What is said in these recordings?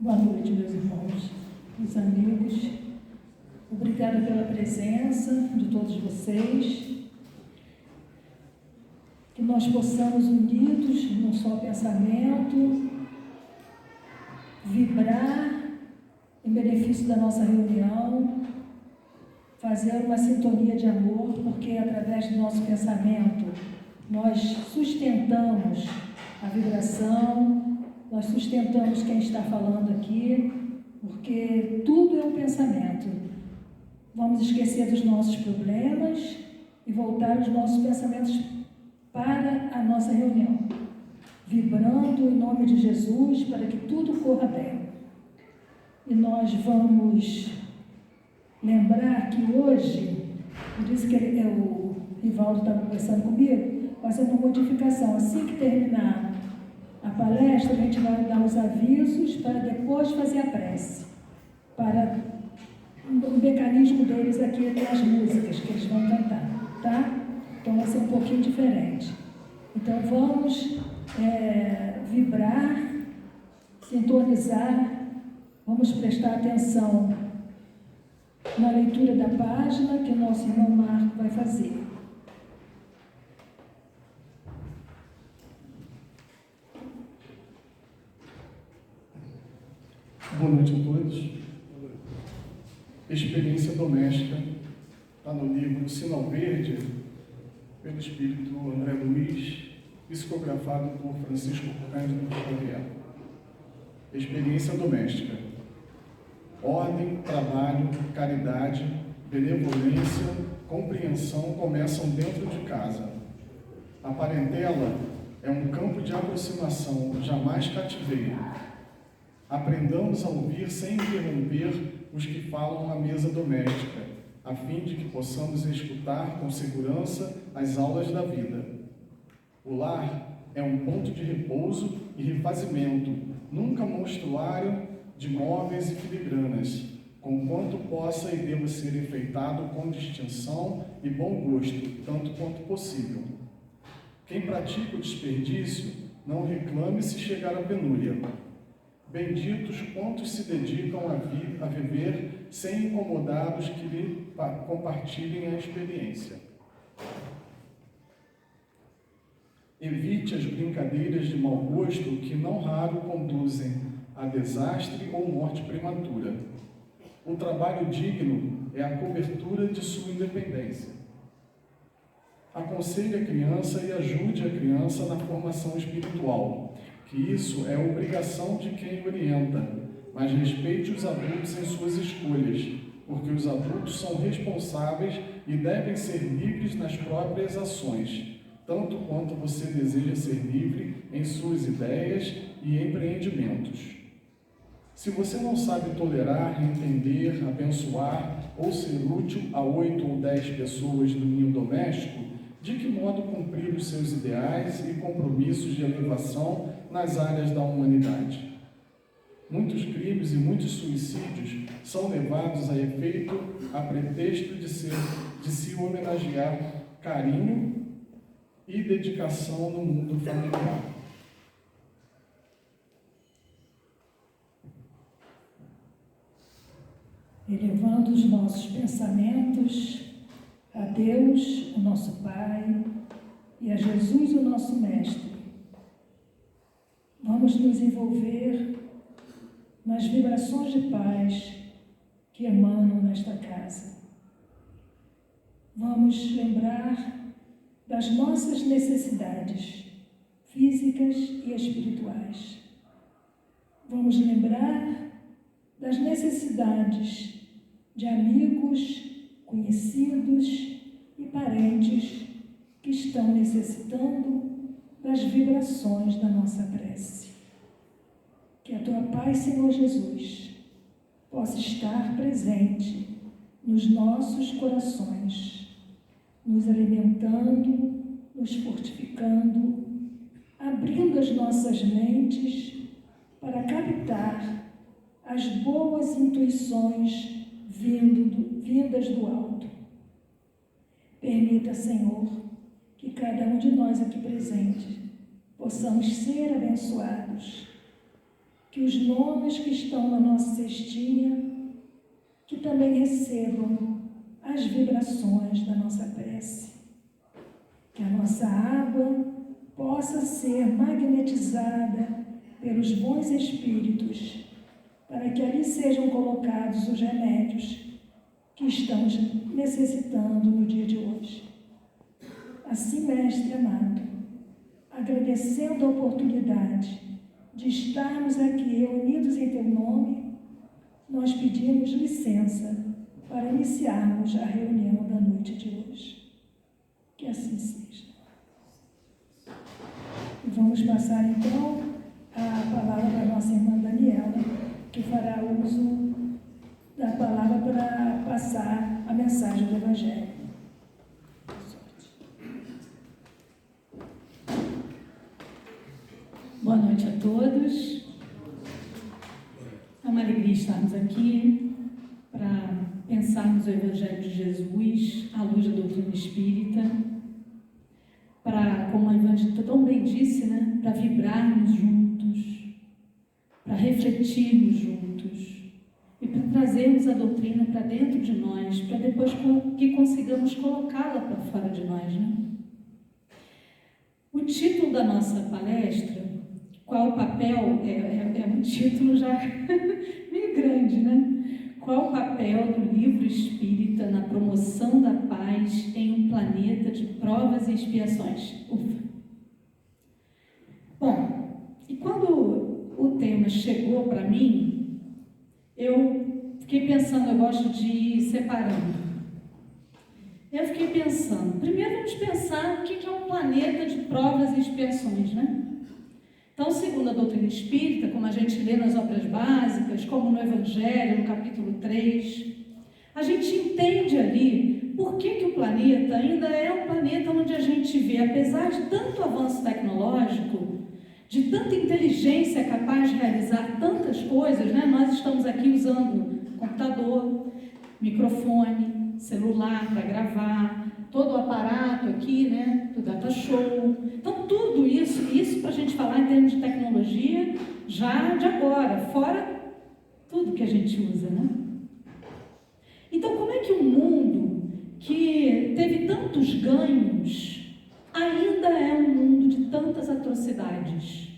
Boa noite, meus irmãos, meus amigos. Obrigada pela presença de todos vocês. Que nós possamos, unidos num só pensamento, vibrar em benefício da nossa reunião, fazer uma sintonia de amor, porque através do nosso pensamento nós sustentamos a vibração, nós sustentamos quem está falando aqui, porque tudo é um pensamento. Vamos esquecer dos nossos problemas e voltar os nossos pensamentos para a nossa reunião, vibrando em nome de Jesus para que tudo corra bem. E nós vamos lembrar que hoje, por isso que o Rivaldo estava conversando comigo, vai ser uma modificação. Assim que terminar a palestra, a gente vai dar os avisos para depois fazer a prece, para o mecanismo deles aqui é as músicas que eles vão cantar, tá? Então vai ser um pouquinho diferente. Então vamos vibrar, sintonizar, vamos prestar atenção na leitura da página que o nosso irmão Marco vai fazer. Boa noite a todos. Experiência doméstica está no livro Sinal Verde, pelo espírito André Luiz, psicografado por Francisco Cândido Xavier. Experiência doméstica. Ordem, trabalho, caridade, benevolência, compreensão começam dentro de casa. A parentela é um campo de aproximação, jamais cativeiro. Aprendamos a ouvir sem interromper os que falam à mesa doméstica, a fim de que possamos escutar com segurança as aulas da vida. O lar é um ponto de repouso e refazimento, nunca monstruário de móveis e filigranas, conquanto possa e deva ser enfeitado com distinção e bom gosto, tanto quanto possível. Quem pratica o desperdício, não reclame se chegar à penúria. Benditos quantos se dedicam a viver sem incomodar os que lhe compartilhem a experiência. Evite as brincadeiras de mau gosto que não raro conduzem a desastre ou morte prematura. O trabalho digno é a cobertura de sua independência. Aconselhe a criança e ajude a criança na formação espiritual, que isso é obrigação de quem orienta, mas respeite os adultos em suas escolhas, porque os adultos são responsáveis e devem ser livres nas próprias ações, tanto quanto você deseja ser livre em suas ideias e empreendimentos. Se você não sabe tolerar, entender, abençoar ou ser útil a 8 ou 10 pessoas do ninho doméstico, de que modo cumprir os seus ideais e compromissos de elevação nas áreas da humanidade? Muitos crimes e muitos suicídios são levados a efeito a pretexto de se homenagear carinho e dedicação no mundo familiar. Elevando os nossos pensamentos a Deus, o nosso Pai, e a Jesus, o nosso Mestre, vamos nos envolver nas vibrações de paz que emanam nesta casa. Vamos lembrar das nossas necessidades físicas e espirituais. Vamos lembrar das necessidades de amigos, conhecidos e parentes que estão necessitando das vibrações da nossa prece. Que a tua paz, Senhor Jesus, possa estar presente nos nossos corações, nos alimentando, nos fortificando, abrindo as nossas mentes para captar as boas intuições vindas do alto. Permita, Senhor, que cada um de nós aqui presente possamos ser abençoados que os nomes que estão na nossa cestinha, que também recebam as vibrações da nossa prece. Que a nossa água possa ser magnetizada pelos bons espíritos, para que ali sejam colocados os remédios que estamos necessitando no dia de hoje. Assim, Mestre amado, agradecendo a oportunidade de estarmos aqui reunidos em Teu nome, nós pedimos licença para iniciarmos a reunião da noite de hoje. Que assim seja. E vamos passar então a palavra para a nossa irmã Daniela, que fará uso da palavra para passar a mensagem do Evangelho. Boa noite a todos. É uma alegria estarmos aqui para pensarmos o Evangelho de Jesus à luz da doutrina espírita, para, como a Evangelista tão bem disse, né, para vibrarmos juntos, para refletirmos juntos e para trazermos a doutrina para dentro de nós, para depois que consigamos colocá-la para fora de nós, né? O título da nossa palestra, qual o papel, é um título já meio grande, né? Qual o papel do livro espírita na promoção da paz em um planeta de provas e expiações? Bom, e quando o tema chegou para mim, eu fiquei pensando, eu gosto de ir separando. Eu fiquei pensando, primeiro vamos pensar o que é um planeta de provas e expiações, né? Então, segundo a doutrina espírita, como a gente lê nas obras básicas, como no Evangelho, no capítulo 3, a gente entende ali por que o planeta ainda é um planeta onde a gente vê, apesar de tanto avanço tecnológico, de tanta inteligência capaz de realizar tantas coisas, né? Nós estamos aqui usando computador, microfone, celular para gravar, todo o aparato aqui, né, do data show. Então, tudo isso para a gente falar em termos de tecnologia, já de agora, fora tudo que a gente usa, né? Então, como é que um mundo que teve tantos ganhos ainda é um mundo de tantas atrocidades?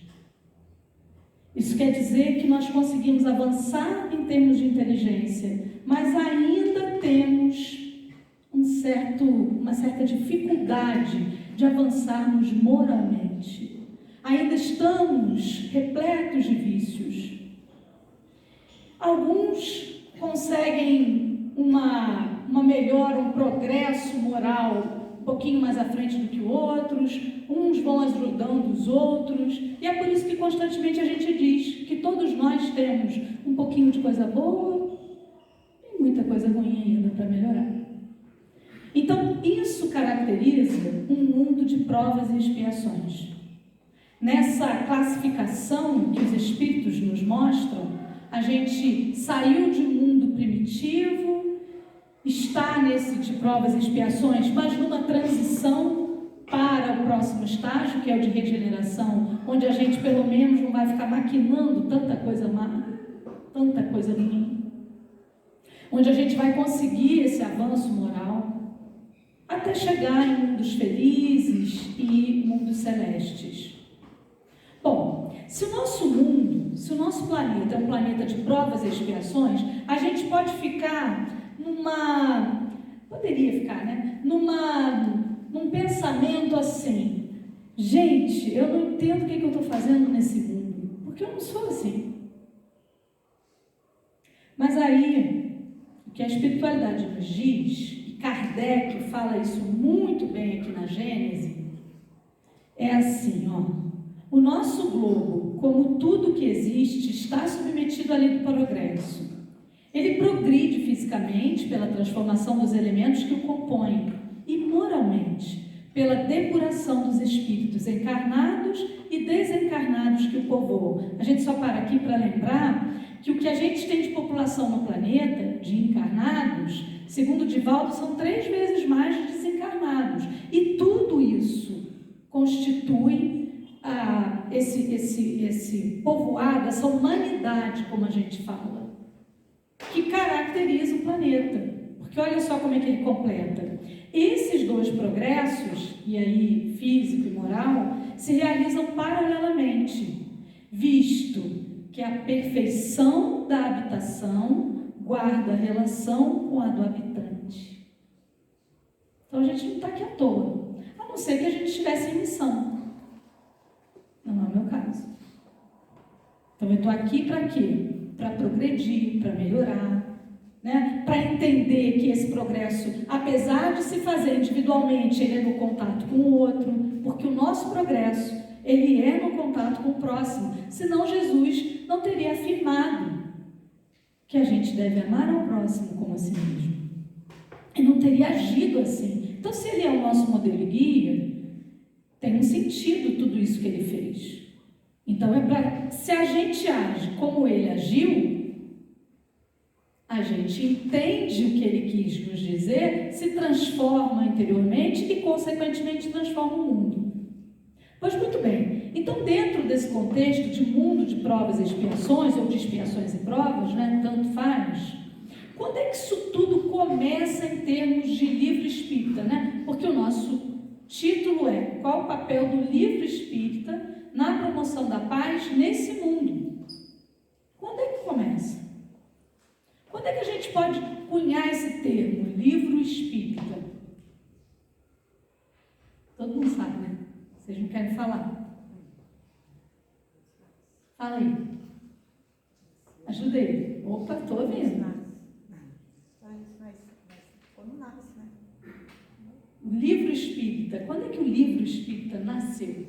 Isso quer dizer que nós conseguimos avançar em termos de inteligência, mas ainda temos uma certa dificuldade de avançarmos moralmente. Ainda estamos repletos de vícios. Alguns conseguem uma melhora, um progresso moral um pouquinho mais à frente do que outros, uns vão ajudando os outros, e é por isso que constantemente a gente diz que todos nós temos um pouquinho de coisa boa e muita coisa ruim ainda para melhorar. Então, isso caracteriza um mundo de provas e expiações. Nessa classificação que os Espíritos nos mostram, a gente saiu de um mundo primitivo, está nesse de provas e expiações, mas numa transição para o próximo estágio, que é o de regeneração, onde a gente pelo menos não vai ficar maquinando tanta coisa má, tanta coisa ruim, onde a gente vai conseguir esse avanço moral, até chegar em mundos felizes e mundos celestes. Bom, se o nosso mundo, se o nosso planeta é um planeta de provas e expiações, a gente pode ficar num pensamento assim: gente, eu não entendo o que eu estou fazendo nesse mundo, porque eu não sou assim. Mas aí, o que a espiritualidade nos diz, Kardec fala isso muito bem aqui na Gênese, é assim, ó: o nosso globo, como tudo que existe, está submetido à lei do progresso. Ele progride fisicamente pela transformação dos elementos que o compõem e moralmente pela depuração dos espíritos encarnados e desencarnados que o povoam. A gente só para aqui para lembrar que o que a gente tem de população no planeta, de encarnados, segundo Divaldo, são 3 vezes mais de desencarnados. E tudo isso constitui esse povoado, essa humanidade, como a gente fala, que caracteriza o planeta. Porque olha só como é que ele completa. Esses dois progressos, e aí físico e moral, se realizam paralelamente, visto que a perfeição da habitação guarda relação com a do habitante. Então a gente não está aqui à toa, a não ser que a gente estivesse em missão. Não é o meu caso. Então eu estou aqui para quê? Para progredir, para melhorar, né? Para entender que esse progresso, apesar de se fazer individualmente, ele é no contato com o outro, porque o nosso progresso, ele é no contato com o próximo. Senão Jesus não teria afirmado que a gente deve amar ao próximo como a si mesmo. E não teria agido assim. Então, se ele é o nosso modelo e guia, tem um sentido tudo isso que ele fez. Então, se a gente age como ele agiu, a gente entende o que ele quis nos dizer, se transforma interiormente e, consequentemente, transforma o mundo. Pois muito bem, então dentro desse contexto de mundo de provas e expiações, ou de expiações e provas, né, tanto faz, quando é que isso tudo começa em termos de livro espírita, né? Porque o nosso título é qual o papel do livro espírita na promoção da paz nesse mundo? Quando é que começa? Quando é que a gente pode cunhar esse termo, livro espírita? Todo mundo sabe, né? Vocês não querem falar? Fala aí. Ajudei. Opa, estou ouvindo. Quando nasce, né? O livro espírita. Quando é que o livro espírita nasceu?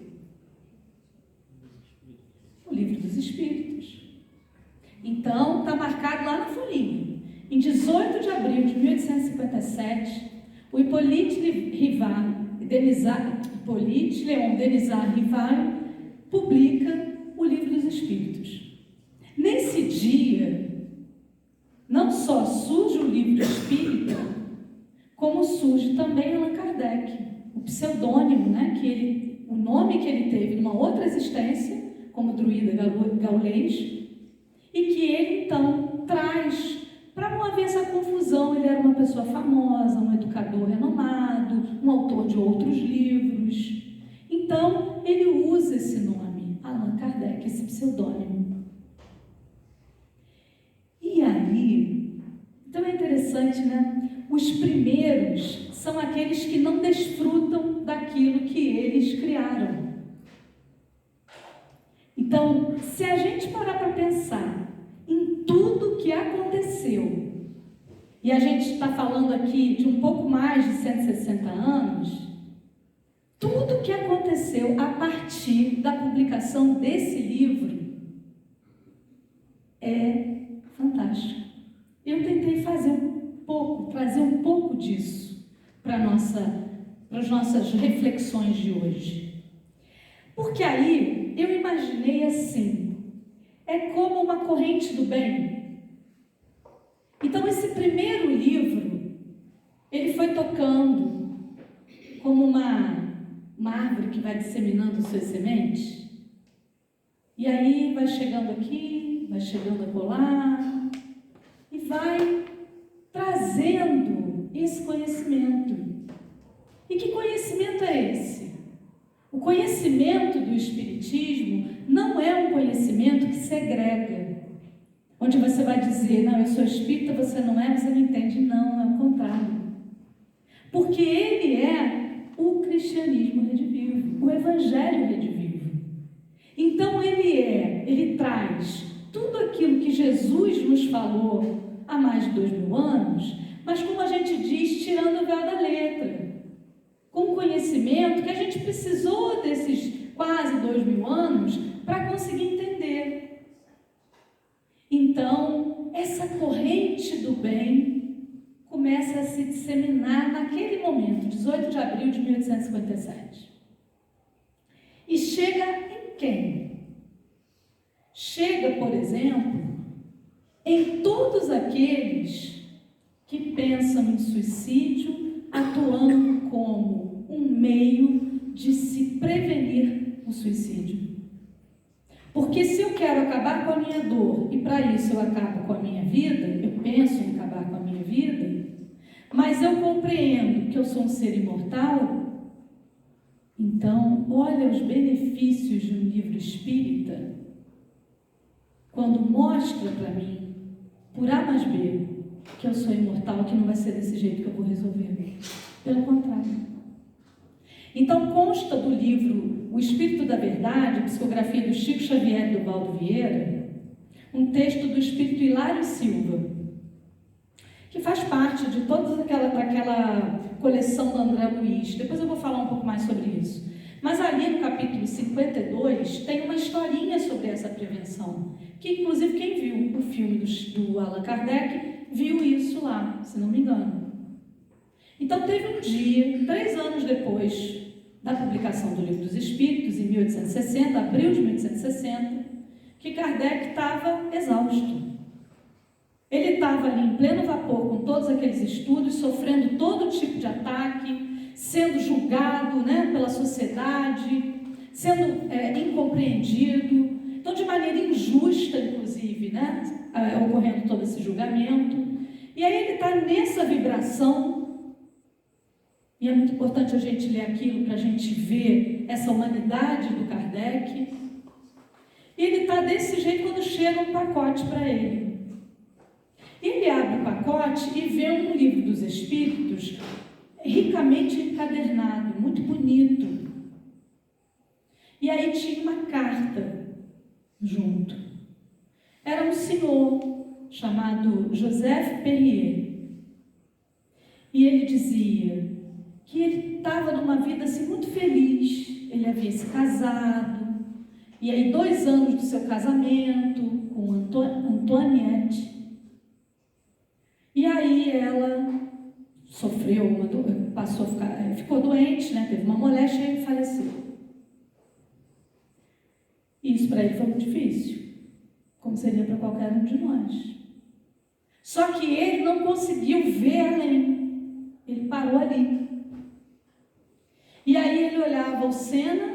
O livro dos espíritos. Então, está marcado lá na folhinha. Em 18 de abril de 1857, o Hippolyte Léon Denisard Rivail publica o Livro dos Espíritos. Nesse dia, não só surge o livro espírita, como surge também Allan Kardec, o pseudônimo, né, o nome que ele teve numa outra existência, como druida gaulês, e que ele então traz, para não haver essa confusão. Ele era uma pessoa famosa, um educador renomado, um autor de outros livros. Então, ele usa esse nome, Allan Kardec, esse pseudônimo. E aí, então é interessante, né? Os primeiros são aqueles que não desfrutam daquilo que eles criaram. Então, se a gente parar para pensar em tudo que aconteceu, e a gente está falando aqui de um pouco mais de 160 anos, tudo que aconteceu a partir da publicação desse livro é fantástico. Eu tentei trazer um pouco disso para as nossas reflexões de hoje. Porque aí eu imaginei assim, é como uma corrente do bem. Então esse primeiro livro, ele foi tocando como uma árvore que vai disseminando suas sementes, e aí vai chegando aqui, vai chegando acolá, e vai trazendo esse conhecimento. E que conhecimento é esse? O conhecimento do Espiritismo não é um conhecimento que segrega, onde você vai dizer, não, eu sou espírita, você não entende. Não, é o contrário. Porque ele é o cristianismo redivivo, o evangelho redivivo. Então ele traz tudo aquilo que Jesus nos falou há mais de 2000 anos, mas como a gente diz, tirando o véu da letra. Com conhecimento que a gente precisou desses quase 2000 anos para conseguir entender. Então, essa corrente do bem começa a se disseminar naquele momento, 18 de abril de 1857. E chega em quem? Chega, por exemplo, em todos aqueles que pensam em suicídio, atuando como um meio de se prevenir o suicídio. Porque se eu quero acabar com a minha dor, e para isso eu acabo com a minha vida, eu penso em acabar com a minha vida, mas eu compreendo que eu sou um ser imortal, então olha os benefícios de um livro espírita, quando mostra para mim, por A mais B, que eu sou imortal, que não vai ser desse jeito que eu vou resolver. Pelo contrário. Então consta do livro O Espírito da Verdade, psicografia do Chico Xavier e do Valdo Vieira, um texto do Espírito Hilário Silva, que faz parte de toda daquela coleção do André Luiz. Depois eu vou falar um pouco mais sobre isso. Mas ali no capítulo 52 tem uma historinha sobre essa prevenção, que inclusive quem viu o filme do Allan Kardec viu isso lá, se não me engano. Então teve um dia, 3 anos depois da publicação do Livro dos Espíritos, em 1860, abril de 1860, que Kardec estava exausto. Ele estava ali em pleno vapor com todos aqueles estudos, sofrendo todo tipo de ataque, sendo julgado, né, pela sociedade, sendo incompreendido, então de maneira injusta, inclusive, né, ocorrendo todo esse julgamento. E aí ele está nessa vibração, e é muito importante a gente ler aquilo para a gente ver essa humanidade do Kardec. E ele está desse jeito quando chega um pacote para ele. Ele abre o pacote e vê um livro dos Espíritos ricamente encadernado, muito bonito. E aí tinha uma carta junto. Era um senhor chamado Joseph Perrier. E ele dizia que ele estava numa vida assim, muito feliz. Ele havia se casado. E aí 2 anos do seu casamento com Antoniette. E aí ela sofreu ficou doente, né? Teve uma moléstia e faleceu. Isso para ele foi muito difícil, como seria para qualquer um de nós. Só que ele não conseguiu ver além. Ele parou ali. E aí ele olhava o Sena,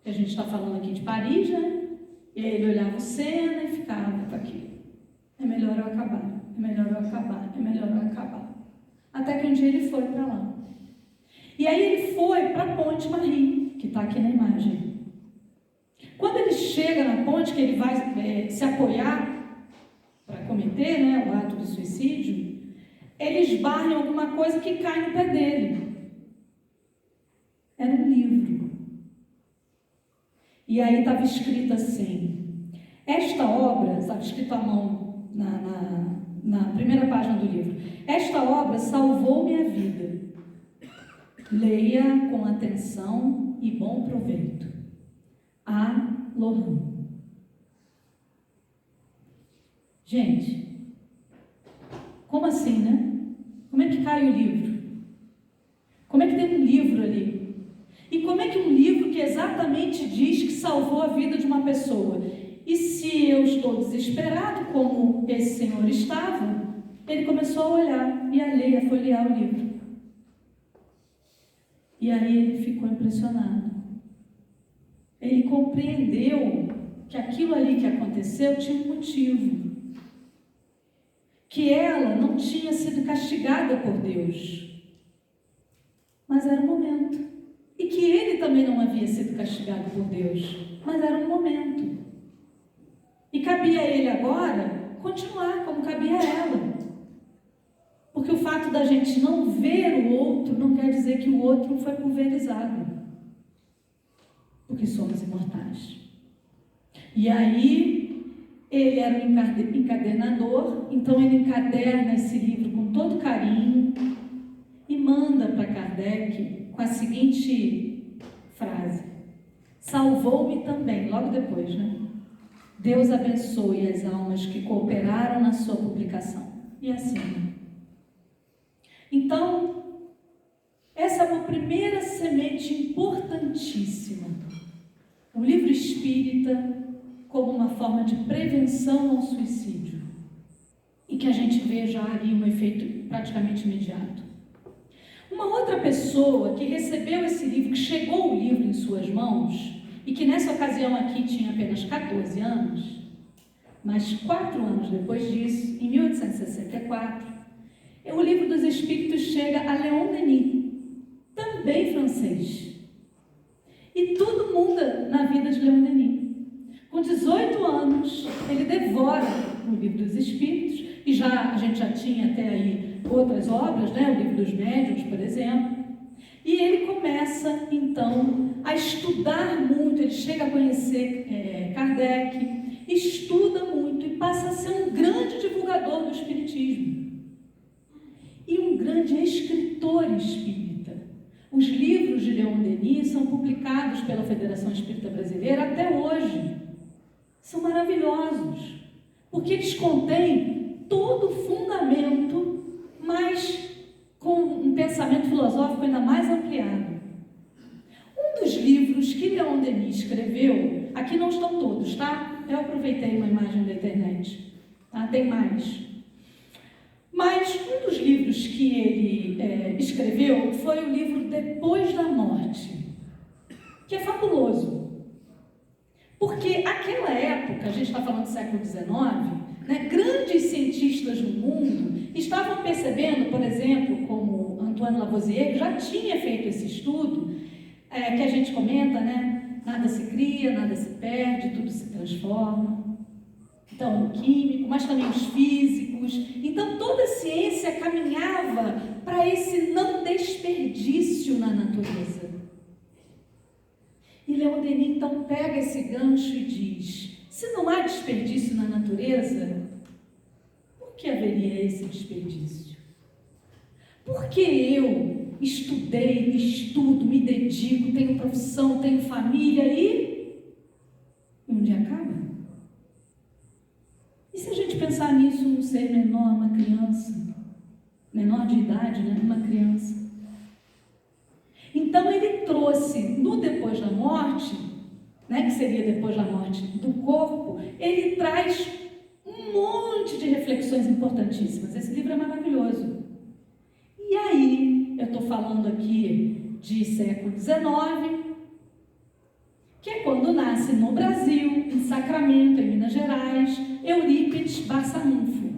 que a gente está falando aqui de Paris, né? E aí ele olhava o Sena e ficava com aquilo. É melhor eu acabar, é melhor eu acabar, é melhor eu acabar. Até que um dia ele foi para lá. E aí ele foi para a Ponte Marie, que está aqui na imagem. Quando ele chega na ponte, que ele vai se apoiar para cometer, né, o ato de suicídio, ele esbarra em alguma coisa que cai no pé dele. Era um livro. E aí estava escrito assim: esta obra, estava escrito à mão na primeira página do livro, esta obra salvou minha vida. Leia com atenção e bom proveito. A. Lohan. Gente, como assim, né? Como é que cai o livro? Como é que tem um livro ali? E como é que um livro que exatamente diz que salvou a vida de uma pessoa? E se eu estou desesperado, como esse senhor estava, ele começou a olhar e a ler, a folhear o livro. E aí ele ficou impressionado. Ele compreendeu que aquilo ali que aconteceu tinha um motivo. Que ela não tinha sido castigada por Deus. Mas era um momento. E que ele também não havia sido castigado por Deus. Mas era um momento. E cabia a ele agora continuar como cabia a ela. Porque o fato da gente não ver o outro não quer dizer que o outro foi pulverizado. Porque somos imortais. E aí, ele era um encadernador, então ele encaderna esse livro com todo carinho e manda para Kardec com a seguinte frase: salvou-me também, logo depois, né? Deus abençoe as almas que cooperaram na sua publicação. E assim. Então, essa é uma primeira semente importantíssima. O livro espírita como uma forma de prevenção ao suicídio. E que a gente vê já ali um efeito praticamente imediato. Uma outra pessoa que recebeu esse livro, que chegou o livro em suas mãos, e que nessa ocasião aqui tinha apenas 14 anos, mas 4 anos depois disso, em 1864, o Livro dos Espíritos chega a Leon Denis, também francês. E tudo muda na vida de Leon Denis. Com 18 anos, ele devora o Livro dos Espíritos, e a gente já tinha até aí outras obras, né? O Livro dos Médiuns, por exemplo. E ele começa, então, a estudar muito, ele chega a conhecer Kardec, estuda muito e passa a ser um grande divulgador do Espiritismo. E um grande escritor espírita. Os livros de Leon Denis são publicados pela Federação Espírita Brasileira até hoje. São maravilhosos, porque eles contêm todo o fundamento, mas com um pensamento filosófico ainda mais ampliado. Um dos livros que Leon Denis escreveu, aqui não estão todos, tá? Eu aproveitei uma imagem da internet, tá? Tem mais. Mas um dos livros que ele escreveu foi o livro Depois da Morte, que é fabuloso. Porque aquela época, a gente está falando do século XIX, né, grandes cientistas no mundo estavam percebendo, por exemplo, como Antoine Lavoisier, que já tinha feito esse estudo, que a gente comenta, né? Nada se cria, nada se perde, tudo se transforma. Então, o químico, mas também os físicos. Então, toda a ciência caminhava para esse não desperdício na natureza. E Leon Denis, então, pega esse gancho e diz: se não há desperdício na natureza, por que haveria esse desperdício? Porque eu estudei, estudo, me dedico, tenho profissão, tenho família e um dia acaba? E se a gente pensar nisso num ser menor, uma criança, menor de idade, né? Uma criança. Então ele trouxe no Depois da Morte, né, que seria depois da morte do corpo, ele traz um monte de reflexões importantíssimas. Esse livro é maravilhoso. E aí, eu estou falando aqui de século XIX, que é quando nasce no Brasil, em Sacramento, em Minas Gerais, Eurípides Barçanufo.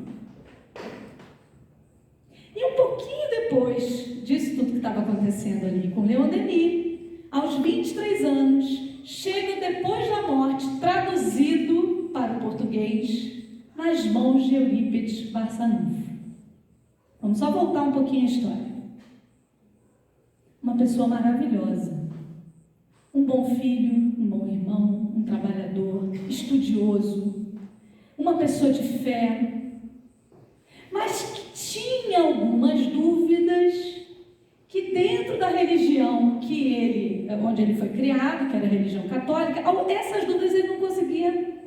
E um pouquinho depois disso tudo que estava acontecendo ali com Leon Denis, aos 23 anos, chega Depois da Morte, traduzido para o português, nas mãos de Eurípides Barçanufo. Vamos só voltar um pouquinho a história. Uma pessoa maravilhosa, um bom filho, um bom irmão, um trabalhador, estudioso, uma pessoa de fé, mas que tinha algumas dúvidas que dentro da religião onde ele foi criado, que era a religião católica, essas dúvidas ele não conseguia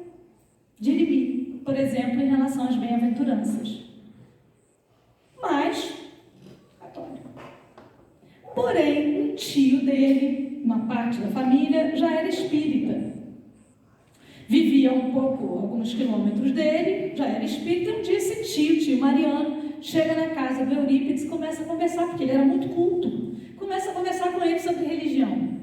dirimir, por exemplo, em relação às bem-aventuranças. Mas, católico. Porém, um tio dele, uma parte da família, já era espírita. Vivia alguns quilômetros dele, já era espírita, e um dia esse tio Mariano, chega na casa do Eurípides e começa a conversar, porque ele era muito culto. Começa a conversar com ele sobre religião.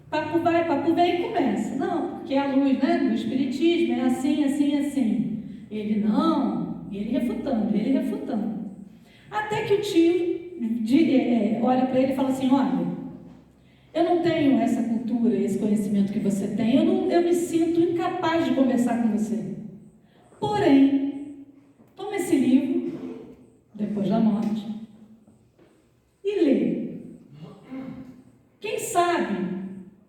Papo vai, papo vem e começa. Não, porque a luz, né, do espiritismo é assim, assim, assim. Ele não, e ele refutando. Até que o tio olha para ele e fala assim: olha, eu não tenho essa cultura, esse conhecimento que você tem, eu me sinto incapaz de conversar com você. Porém, toma esse livro, Depois da Morte, e lê. Quem sabe,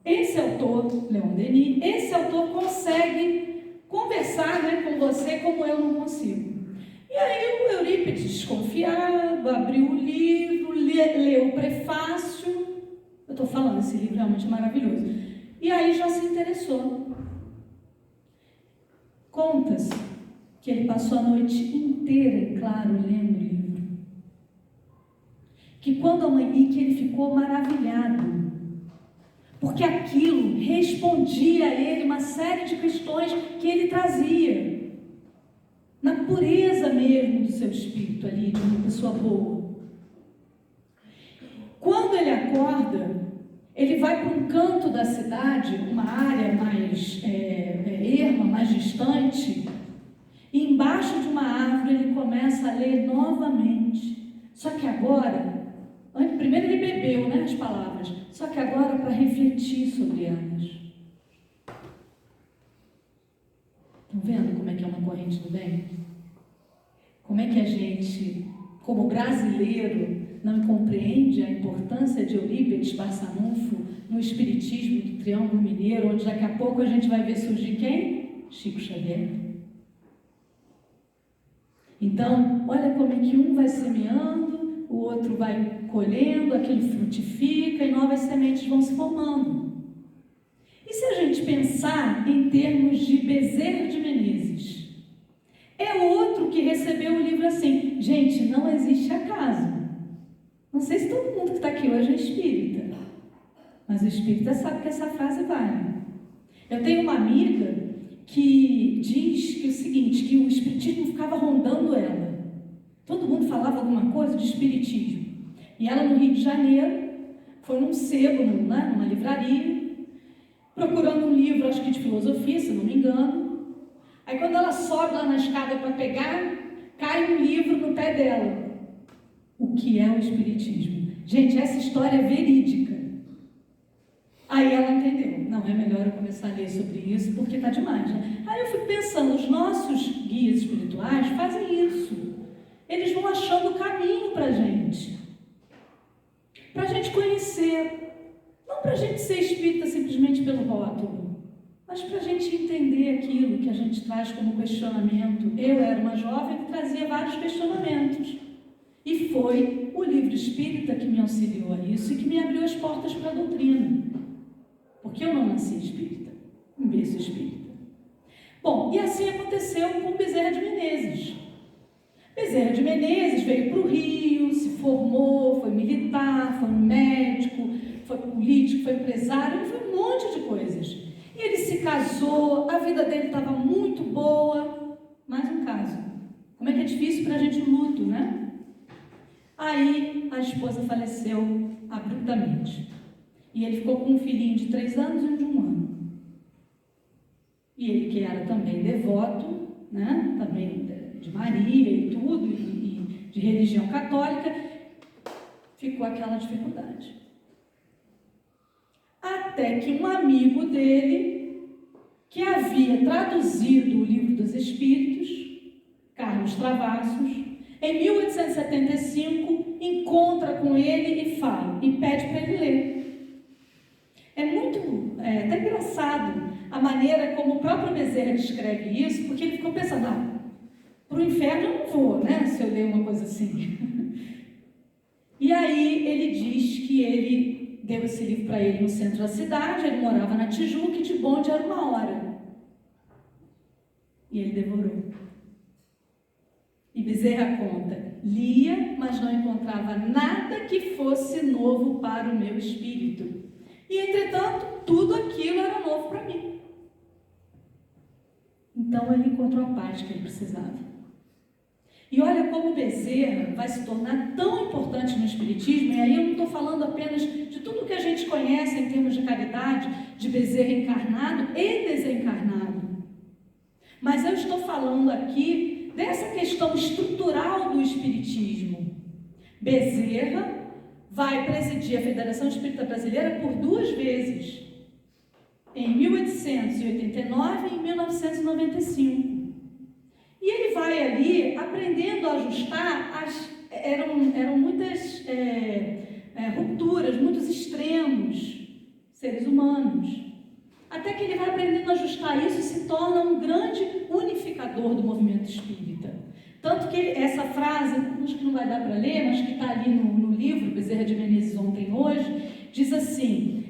esse autor, Leon Denis, esse autor consegue conversar, né, com você como eu não consigo. E aí o Eurípides, desconfiado, abriu o livro, leu o prefácio. Eu estou falando, esse livro realmente é maravilhoso. E aí já se interessou. Conta-se que ele passou a noite inteira, em claro, lendo o livro. Que quando amanhã, que ele ficou maravilhado. Porque aquilo respondia a ele uma série de questões que ele trazia. Na pureza mesmo do seu espírito ali, de uma pessoa boa. Quando ele acorda, ele vai para um canto da cidade, uma área mais erma, mais distante, e embaixo de uma árvore ele começa a ler novamente. Só que agora, primeiro ele bebeu, né, as palavras, só que agora para refletir sobre elas. Estão vendo como é que é uma corrente do bem? Como é que a gente, como brasileiro, não compreende a importância de Eurípides Barçanufo no espiritismo do Triângulo Mineiro, onde daqui a pouco a gente vai ver surgir quem? Chico Xavier. Então, olha como é que um vai semeando, o outro vai colhendo, aquele frutifica e novas sementes vão se formando. E se a gente pensar em termos de Bezerra de Menezes, é outro que recebeu o livro assim. Gente, não existe acaso. Não sei se todo mundo que está aqui hoje é espírita, mas o espírita sabe que essa frase vale. Eu tenho uma amiga que diz que o seguinte, que o espiritismo ficava rondando ela. Todo mundo falava alguma coisa de espiritismo. E ela, no Rio de Janeiro, foi num sebo, numa livraria, procurando um livro, acho que de filosofia, se não me engano. Aí quando ela sobe lá na escada para pegar, cai um livro no pé dela. O que é o espiritismo? Gente, essa história é verídica. Aí ela entendeu. Não, é melhor eu começar a ler sobre isso, porque está demais, né? Aí eu fico pensando, os nossos guias espirituais fazem isso. Eles vão achando o caminho para a gente conhecer. Não para a gente ser espírita simplesmente pelo rótulo, mas para a gente entender aquilo que a gente traz como questionamento. Eu era uma jovem que trazia vários questionamentos. E foi o livro espírita que me auxiliou a isso e que me abriu as portas para a doutrina. Porque eu não nasci espírita, um berço espírita. Bom, e assim aconteceu com Bezerra de Menezes. Bezerra de Menezes veio para o Rio, se formou, foi militar, foi médico, foi político, foi empresário, foi um monte de coisas. E ele se casou, a vida dele estava muito boa. Mais um caso. Como é que é difícil para a gente o luto, né? Aí a esposa faleceu abruptamente. E ele ficou com um filhinho de 3 anos e um de 1 ano. E ele, que era também devoto, né? Também de Maria e tudo, e de religião católica, ficou aquela dificuldade. Até que um amigo dele, que havia traduzido o Livro dos Espíritos, Carlos Travassos, em 1875, encontra com ele e fala, e pede para ele ler. É até engraçado a maneira como o próprio Bezerra descreve isso, porque ele ficou pensando, para o inferno eu não vou, né, se eu ler uma coisa assim. E aí ele diz que ele deu esse livro para ele no centro da cidade, ele morava na Tijuca e de bonde era 1 hora. E ele devorou. E Bezerra conta, lia, mas não encontrava nada que fosse novo para o meu espírito. E, entretanto, tudo aquilo era novo para mim. Então, ele encontrou a paz que ele precisava. E olha como Bezerra vai se tornar tão importante no espiritismo, e aí eu não estou falando apenas de tudo que a gente conhece em termos de caridade, de Bezerra encarnado e desencarnado. Mas eu estou falando aqui dessa questão estrutural do espiritismo. Bezerra vai presidir a Federação Espírita Brasileira por 2 vezes, em 1889 e em 1995. E ele vai ali aprendendo a ajustar, eram muitas rupturas, muitos extremos, seres humanos. Até que ele vai aprendendo a ajustar isso e se torna um grande unificador do movimento espírita. Tanto que essa frase, acho que não vai dar para ler, mas que está ali no livro, Bezerra de Menezes Ontem e Hoje, diz assim,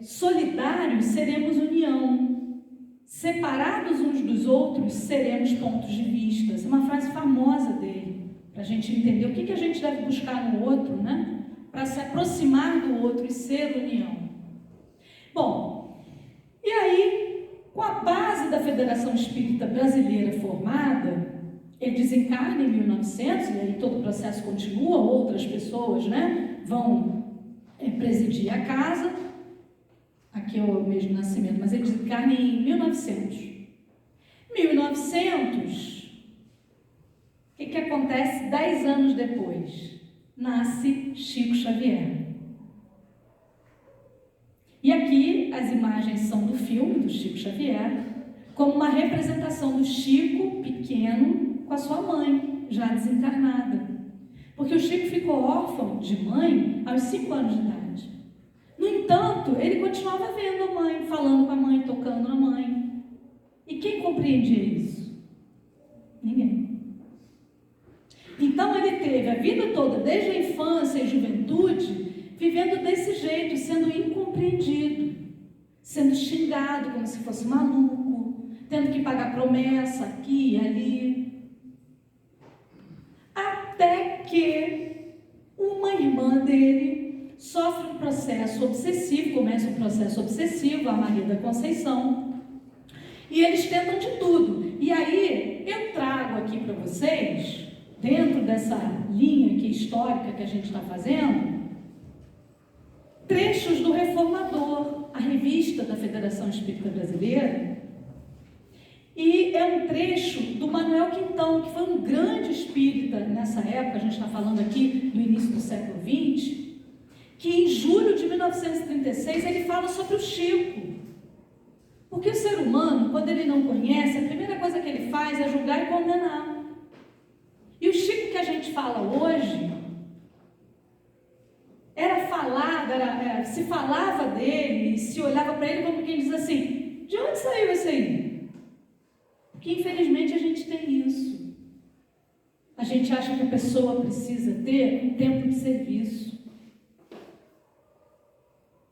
solidários seremos união, separados uns dos outros seremos pontos de vista. Essa é uma frase famosa dele, para a gente entender o que a gente deve buscar no outro, né? Para se aproximar do outro e ser união. Bom, e aí, com a base da Federação Espírita Brasileira formada, ele desencarna em 1900, e aí todo o processo continua, outras pessoas, né, vão presidia a casa, aqui é o mesmo nascimento, mas ele desencarna em 1900. 1900, o que acontece 10 anos depois? Nasce Chico Xavier. E aqui as imagens são do filme do Chico Xavier, como uma representação do Chico pequeno com a sua mãe, já desencarnada. Porque o Chico ficou órfão de mãe aos 5 anos de idade. No entanto, ele continuava vendo a mãe, falando com a mãe, tocando na mãe. E quem compreendia isso? Ninguém. Então ele teve a vida toda, desde a infância e juventude, vivendo desse jeito, sendo incompreendido, sendo xingado como se fosse maluco, tendo que pagar promessa aqui e ali. Até que uma irmã dele sofre um processo obsessivo, começa um processo obsessivo, a Maria da Conceição, e eles tentam de tudo. E aí eu trago aqui para vocês, dentro dessa linha aqui histórica que a gente está fazendo, trechos do Reformador, a revista da Federação Espírita Brasileira, e é um trecho do Manuel Quintão, que foi um grande espírita nessa época, a gente está falando aqui do início do século XX, que em julho de 1936 ele fala sobre o Chico. Porque o ser humano, quando ele não conhece, a primeira coisa que ele faz é julgar e condenar. E o Chico que a gente fala hoje, era falado, se falava dele, se olhava para ele como quem diz assim, de onde saiu esse aí? Porque infelizmente a gente tem isso. A gente acha que a pessoa precisa ter um tempo de serviço.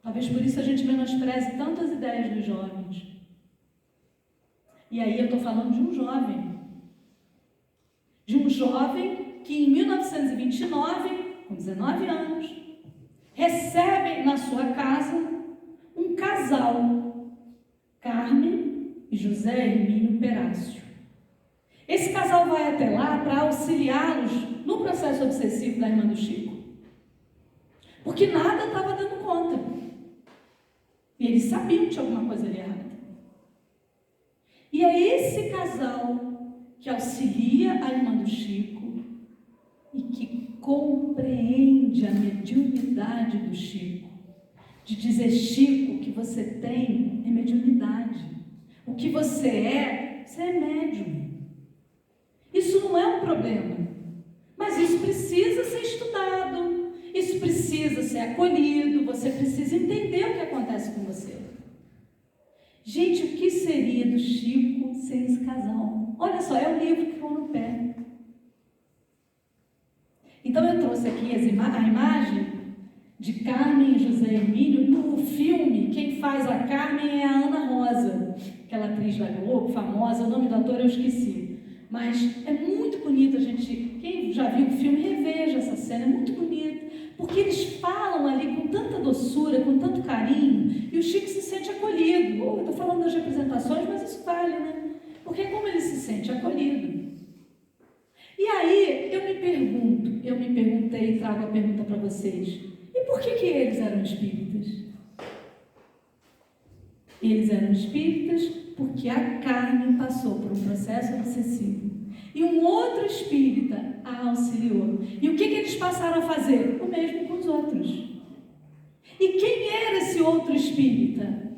Talvez por isso a gente menospreze tantas ideias dos jovens. E aí eu estou falando de um jovem. De um jovem que em 1929, com 19 anos, recebe na sua casa um casal, Carmen e José Hermínio Perácio. Esse casal vai até lá para auxiliá-los no processo obsessivo da irmã do Chico. Porque nada estava dando conta. E eles sabiam que tinha alguma coisa ali errada. E é esse casal que auxilia a irmã do Chico e que compreende a mediunidade do Chico. De dizer, Chico, o que você tem é mediunidade. O que você é médium. Isso não é um problema. Mas isso precisa ser estudado. Isso precisa ser acolhido. Você precisa entender o que acontece com você. Gente, o que seria do Chico sem esse casal? Olha só, é o livro que ficou no pé. Então eu trouxe aqui a imagem de Carmen e José Hermínio. No filme, quem faz a Carmen é a Ana Rosa, aquela atriz da Globo, famosa, o nome do ator eu esqueci. Mas é muito bonito a gente, quem já viu o filme, reveja essa cena, é muito bonito. Porque eles falam ali com tanta doçura, com tanto carinho, e o Chico se sente acolhido. Eu estou falando das representações, mas isso vale, né? Porque é como ele se sente acolhido. E aí, eu me perguntei e trago a pergunta para vocês. E por que eles eram espíritas? Eles eram espíritas porque a Carmen passou por um processo obsessivo. E um outro espírita a auxiliou. E o que eles passaram a fazer? O mesmo com os outros. E quem era esse outro espírita?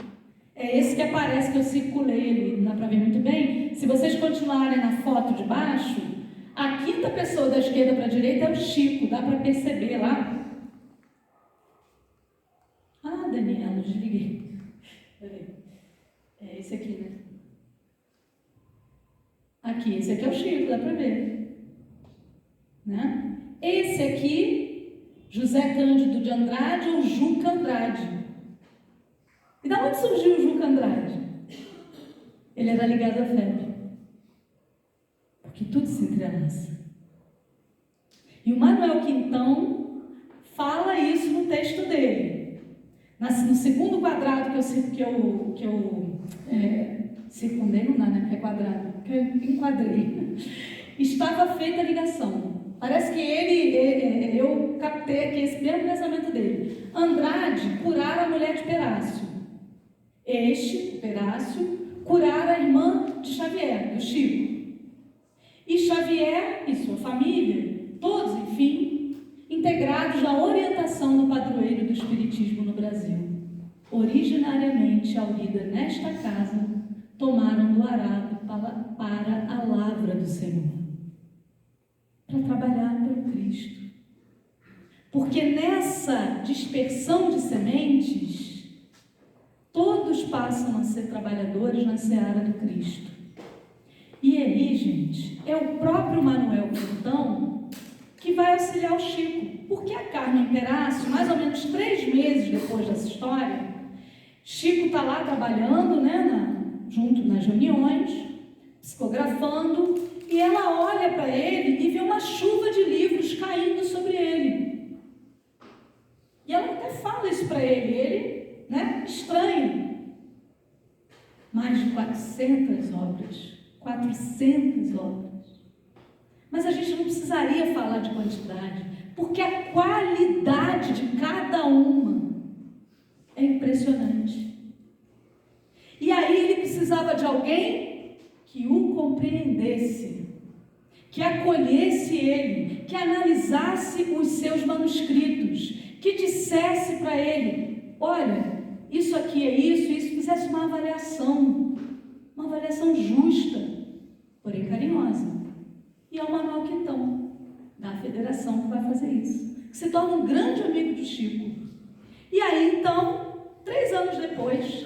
É esse que aparece, que eu circulei ali, não dá para ver muito bem. Se vocês continuarem na foto de baixo, a quinta pessoa da esquerda para a direita é o Chico, dá para perceber lá. Ah, Daniela, desliguei. Peraí. É esse aqui, né? Aqui, esse aqui é o Chico, dá para ver. Né? Esse aqui, José Cândido de Andrade ou Juca Andrade. E da onde surgiu o Juca Andrade? Ele era ligado à febre. Porque tudo se entrelaça. E o Manuel Quintão fala isso no texto dele. No segundo quadrado que eu circundei, não dá, né? Porque é quadrado. Que eu enquadrei. Estava feita a ligação. Parece que eu captei aqui esse mesmo pensamento dele. Andrade mulher de Perácio. Este, Perácio, curara a irmã de Xavier, do Chico. E Xavier e sua família, todos, enfim, integrados na orientação do padroeiro do Espiritismo no Brasil. Originariamente, ao lida nesta casa, tomaram do arado para a lavra do Senhor, para trabalhar pelo Cristo. Porque nessa dispersão de sementes, todos passam a ser trabalhadores na seara do Cristo. E aí, gente, é o próprio Manuel Quintão que vai auxiliar o Chico. Porque a Carmen Perácio, mais ou menos 3 meses depois dessa história, Chico está lá trabalhando, né, junto nas reuniões, psicografando, e ela olha para ele e vê uma chuva de livros caindo sobre ele. E ela até fala isso para ele, né, estranha. Mais de 400 obras. 400 obras. Mas a gente não precisaria falar de quantidade, porque a qualidade de cada uma é impressionante. E aí ele precisava de alguém que o compreendesse, que acolhesse ele, que analisasse os seus manuscritos, que dissesse para ele: olha, isso aqui é isso, fizesse uma avaliação justa, porém carinhosa. E é o Manuel Quintão, da federação, que vai fazer isso, que se torna um grande amigo do Chico. E aí, então, 3 anos depois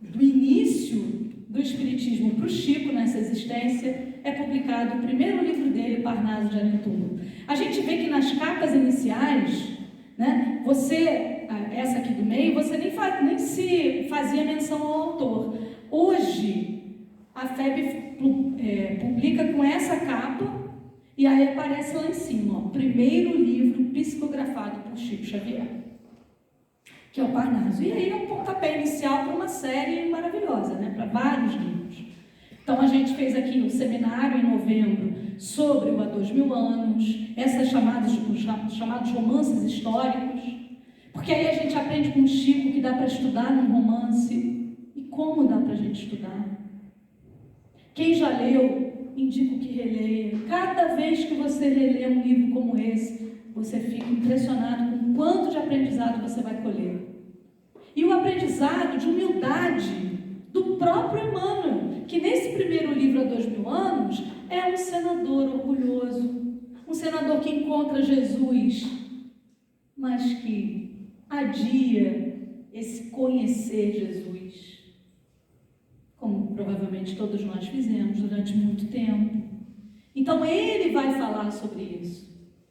do início do Espiritismo para o Chico nessa existência, é publicado o primeiro livro dele, Parnaso de Alentulo. A gente vê que nas capas iniciais, né, essa aqui do meio, você nem se fazia menção ao autor. Hoje, a FEB publica com essa capa, e aí aparece lá em cima, ó, primeiro livro psicografado por Chico Xavier, que é o Parnaso. E aí é um pontapé inicial para uma série maravilhosa, né, para vários livros. Então a gente fez aqui um seminário em novembro sobre o Há 2000 anos, essas chamados romances históricos, porque aí a gente aprende com o Chico que dá para estudar num romance. E como dá para a gente estudar? Quem já leu, indico que releia. Cada vez que você relê um livro como esse, você fica impressionado com o quanto de aprendizado você vai colher. E o aprendizado de humildade do próprio Emmanuel, que nesse primeiro livro, Há 2000 anos, é um senador orgulhoso, um senador que encontra Jesus, mas que adia esse conhecer Jesus, como provavelmente todos nós fizemos durante muito tempo. Então ele vai falar sobre isso,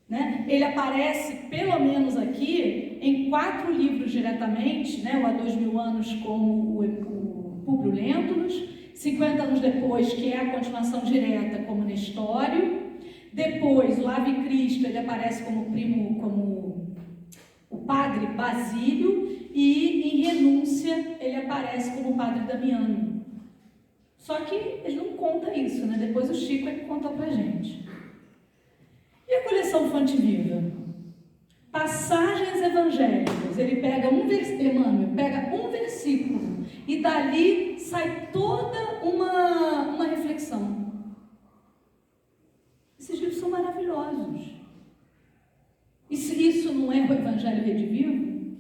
né? Ele aparece, pelo menos aqui, em 4 livros diretamente, né? O Há 2000 anos como o Públio Lentulus, 50 anos depois, que é a continuação direta, como Nestório. Depois, o Ave Cristo, ele aparece como o Padre Basílio, e em Renúncia ele aparece como o Padre Damiano. Só que ele não conta isso, né? Depois o Chico é que conta pra gente. E a coleção Fonte Viva? Passagens evangélicas. Ele pega Emmanuel pega um versículo e dali sai toda uma reflexão. Esses livros são maravilhosos. E se isso não é o Evangelho Redivivo?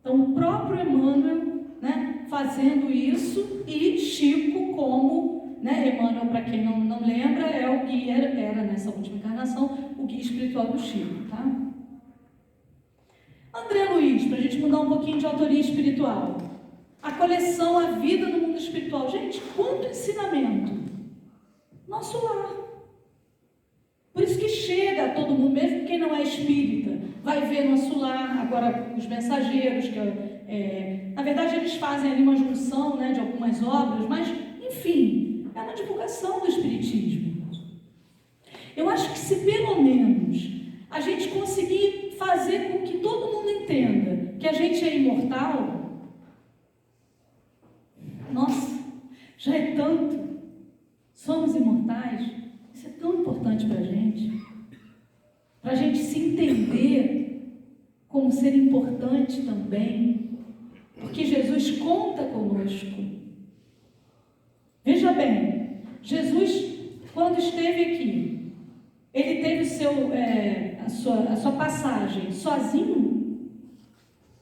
Então o próprio Emmanuel, né, fazendo isso, e Chico como, né, Emmanuel, para quem não lembra, é o guia, era nessa última encarnação, o guia espiritual do Chico, tá? André Luiz, para a gente mudar um pouquinho de autoria espiritual. A coleção A Vida no Mundo Espiritual. Gente, quanto ensinamento! Nosso lar. Por isso que chega a todo mundo, mesmo quem não é espírita, vai ver Nosso Lar. Agora, os mensageiros, na verdade eles fazem ali uma junção, né, de algumas obras, mas, enfim, é uma divulgação do espiritismo. Eu acho que se pelo menos a gente conseguir fazer com que todo mundo entenda que a gente é imortal, nossa, já é tanto. Somos imortais. Isso é tão importante para a gente se entender como ser importante também, porque Jesus conta conosco. Veja bem, Jesus, quando esteve aqui, ele teve a sua passagem sozinho?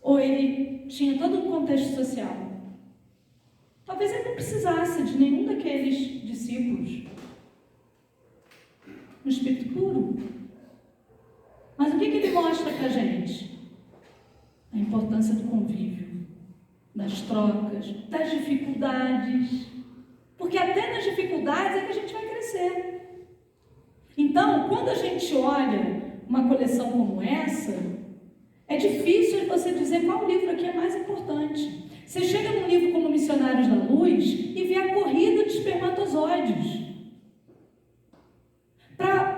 Ou ele tinha todo um contexto social? Talvez ele não precisasse de nenhum daqueles discípulos. No Espírito puro. Mas o que ele mostra para a gente? A importância do convívio, das trocas, das dificuldades. Porque até nas dificuldades é que a gente vai crescer. Então, quando a gente olha uma coleção como essa, é difícil você dizer qual livro aqui é mais importante. Você chega num livro como Missionários da Luz e vê a corrida de espermatozoides.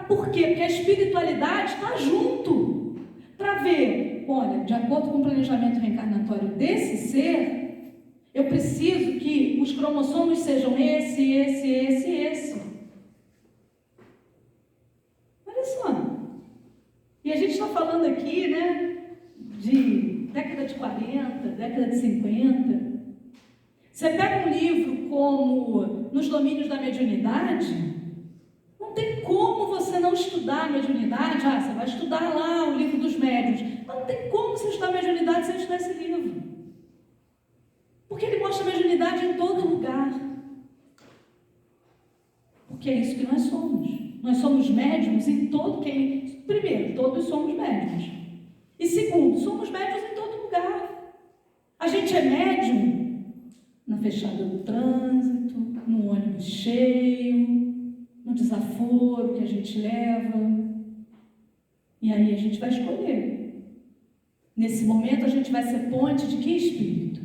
Por quê? Porque a espiritualidade está junto. Para ver, olha, de acordo com o planejamento reencarnatório desse ser, eu preciso que os cromossomos sejam esse. Olha só. E a gente está falando aqui, né, de década de 40, década de 50. Você pega um livro como Nos Domínios da Mediunidade, não tem como você não estudar a mediunidade. Você vai estudar lá o livro dos médiuns. Mas não tem como você estudar a mediunidade sem estudar esse livro. Porque ele mostra a mediunidade em todo lugar. Porque é isso que nós somos. Nós somos médiums em todo quem... Primeiro, todos somos médiums. E segundo, somos médiums em todo lugar. A gente é médium na fechada do trânsito, no ônibus cheio, no desaforo que a gente leva. E aí a gente vai escolher. Nesse momento a gente vai ser ponte de que espírito?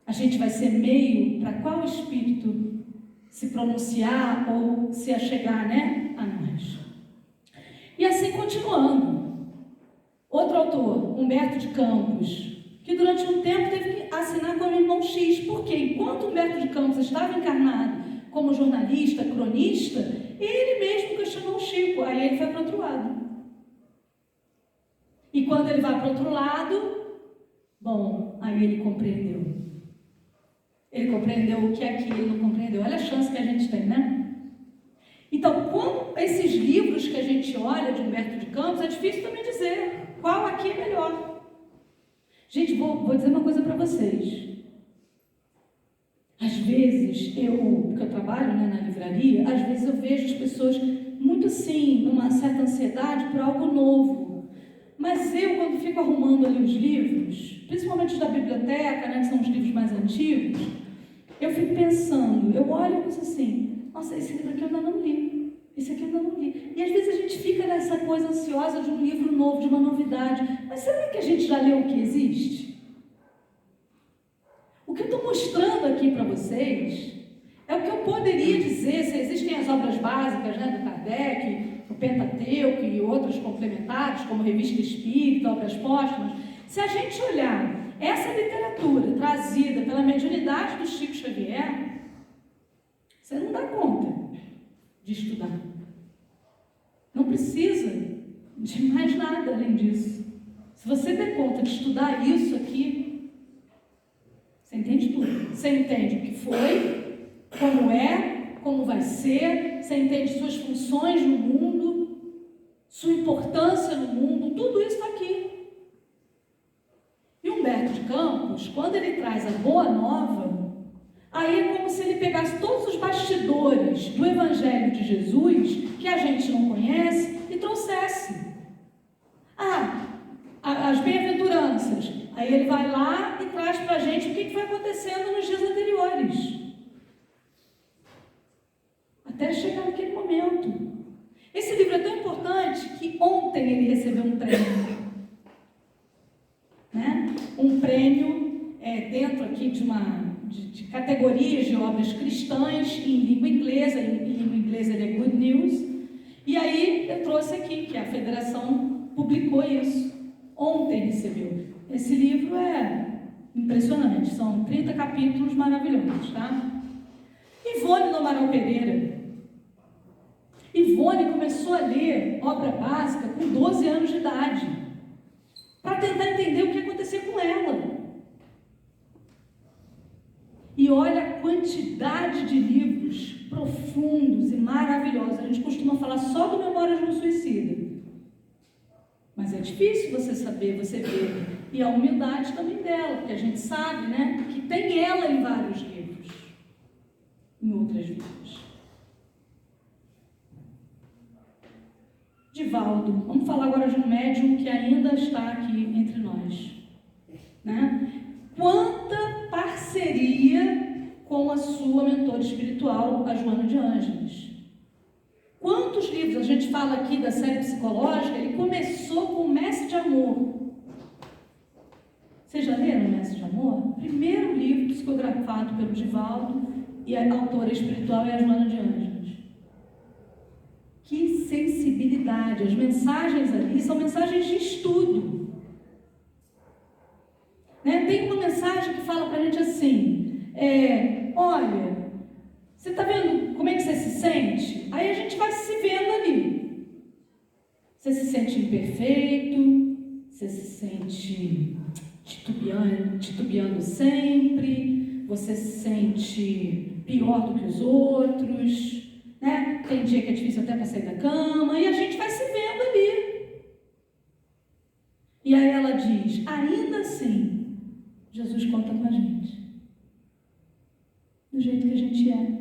A gente vai ser meio para qual espírito se pronunciar ou se achegar, né, a nós. E assim continuando. Outro autor, Humberto de Campos, que durante um tempo teve que assinar com o irmão X, porque enquanto Humberto de Campos estava encarnado como jornalista, cronista, ele mesmo questionou o Chico, aí ele foi para o outro lado. E quando ele vai para o outro lado, bom, aí ele compreendeu. Ele compreendeu o que aqui ele não compreendeu. Olha a chance que a gente tem, né? Então, como esses livros que a gente olha de Humberto de Campos, é difícil também dizer qual aqui é melhor. Gente, vou dizer uma coisa para vocês. Às vezes, porque eu trabalho, né, na livraria, às vezes eu vejo as pessoas muito assim, numa certa ansiedade por algo novo. Mas eu, quando fico arrumando ali os livros, principalmente os da biblioteca, né, que são os livros mais antigos, eu fico pensando, eu olho e penso assim, nossa, esse livro aqui eu ainda não li, esse aqui eu ainda não li. E às vezes a gente fica nessa coisa ansiosa de um livro novo, de uma novidade. Mas será que a gente já leu o que existe? O que eu estou mostrando aqui para vocês é o que eu poderia dizer, se existem as obras básicas, né, do Kardec, o Pentateuco e outros complementares, como Revista Espírita, Obras Póstumas. Se a gente olhar essa literatura trazida pela mediunidade do Chico Xavier, você não dá conta de estudar. Não precisa de mais nada além disso. Se você der conta de estudar isso aqui, você entende tudo. Você entende o que foi, como é, como vai ser, você entende suas funções no mundo, sua importância no mundo, tudo isso está aqui. E Humberto de Campos, quando ele traz a Boa Nova, aí é como se ele pegasse todos os bastidores do Evangelho de Jesus, que a gente não conhece, e trouxesse. As bem-aventuranças. Aí ele vai lá e traz para a gente o que foi acontecendo nos dias anteriores. Até chegar naquele momento. Esse livro é tão importante que ontem ele recebeu um prêmio. Né? Um prêmio dentro aqui de categorias de obras cristãs em língua inglesa. Em língua inglesa ele é Good News. E aí eu trouxe aqui que a Federação publicou isso. Ontem recebeu. Esse livro é impressionante. São 30 capítulos maravilhosos, tá? Ivone do Amaral Pereira. Ivone começou a ler obra básica com 12 anos de idade. para tentar entender o que acontecia com ela. E olha a quantidade de livros profundos e maravilhosos. A gente costuma falar só do Memórias de um Suicida. Mas é difícil você saber, você ver. E a humildade também dela, porque a gente sabe, né, que tem ela em vários livros, em outras vidas. Divaldo, vamos falar agora de um médium que ainda está aqui entre nós, né? Quanta parceria com a sua mentora espiritual, a Joana de Ângeles. Quantos livros, a gente fala aqui da série psicológica, ele começou com o Mestre de Amor. Vocês já leram o Mestre de Amor? Primeiro livro psicografado pelo Divaldo, e a autora espiritual é a Joana de Ângeles. Que sensibilidade! As mensagens ali são mensagens de estudo. Né? Tem uma mensagem que fala para a gente assim, olha, você está vendo como é que você se sente? Aí a gente vai se vendo ali. Você se sente imperfeito, você se sente titubeando sempre, você se sente pior do que os outros, né? Tem dia que é difícil até para sair da cama, e a gente vai se vendo ali. E aí ela diz, ainda assim, Jesus conta com a gente, do jeito que a gente é.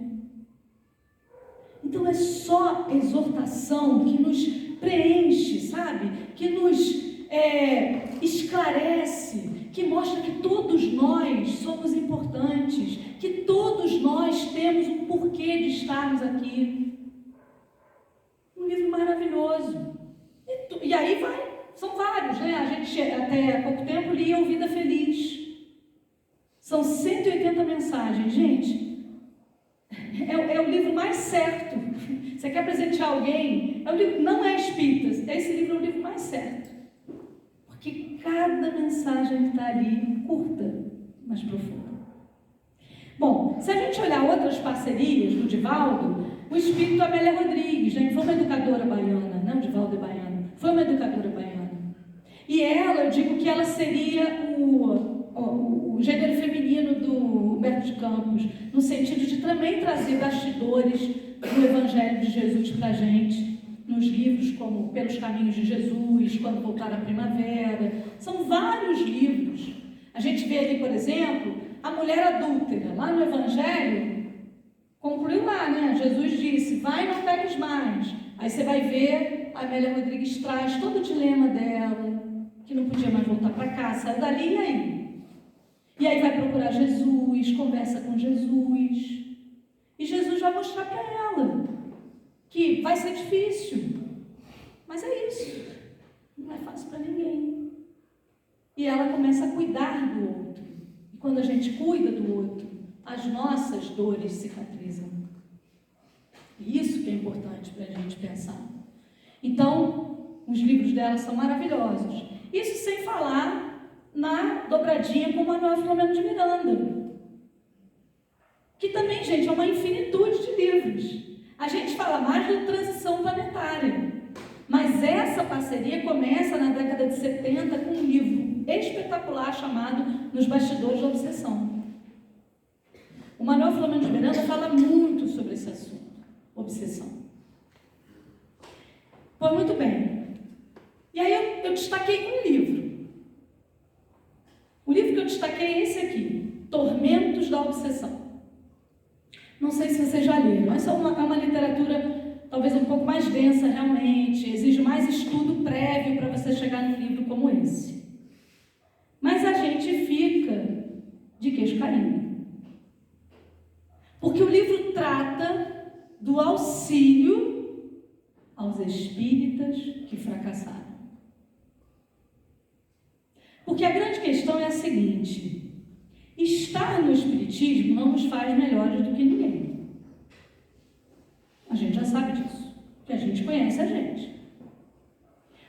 Então é só exortação que nos preenche, sabe? Que nos esclarece, que mostra que todos nós somos importantes, que todos nós temos um porquê de estarmos aqui. Um livro maravilhoso. E aí são vários, né? A gente até há pouco tempo lia O Vida Feliz. São 180 mensagens, gente. É o livro mais certo. Você quer presentear alguém? É o livro, não é espírita. Esse livro é o livro mais certo. Porque cada mensagem está ali, curta, mas profunda. Bom, se a gente olhar outras parcerias do Divaldo, o espírito Amélia Rodrigues, né, que foi uma educadora baiana, não, Divaldo é baiano, foi uma educadora baiana. E ela, eu digo que ela seria o gênero feminino do Humberto de Campos, no sentido de também trazer bastidores do Evangelho de Jesus para a gente, nos livros como Pelos Caminhos de Jesus, Quando Voltar a Primavera. São vários livros. A gente vê ali, por exemplo, a mulher adúltera, lá no Evangelho, concluiu lá, né? Jesus disse, vai e não peques mais. Aí você vai ver, a Amélia Rodrigues traz todo o dilema dela, que não podia mais voltar para casa, saiu dali e aí? E aí vai procurar Jesus, conversa com Jesus, e Jesus vai mostrar para ela que vai ser difícil, mas é isso, não é fácil para ninguém. E ela começa a cuidar do outro, e quando a gente cuida do outro, as nossas dores cicatrizam. E isso que é importante para a gente pensar. Então, os livros dela são maravilhosos. Isso sem falar na dobradinha com Manuel Filomeno de Miranda, que também, gente, é uma infinitude de livros. A gente fala mais de transição planetária, mas essa parceria começa na década de 70 com um livro espetacular chamado Nos Bastidores da Obsessão. O Manuel Filomeno de Miranda fala muito sobre esse assunto, obsessão. Pois muito bem. E aí eu destaquei um livro. O livro que eu destaquei é esse aqui, Tormentos da Obsessão. Não sei se vocês já leram, essa é uma literatura talvez um pouco mais densa realmente, exige mais estudo prévio para você chegar num livro como esse. Mas a gente fica de queixo caído. Porque o livro trata do auxílio aos espíritas que fracassaram. Porque a grande questão é a seguinte: estar no espiritismo não nos faz melhores do que ninguém. A gente já sabe disso, porque a gente conhece a gente.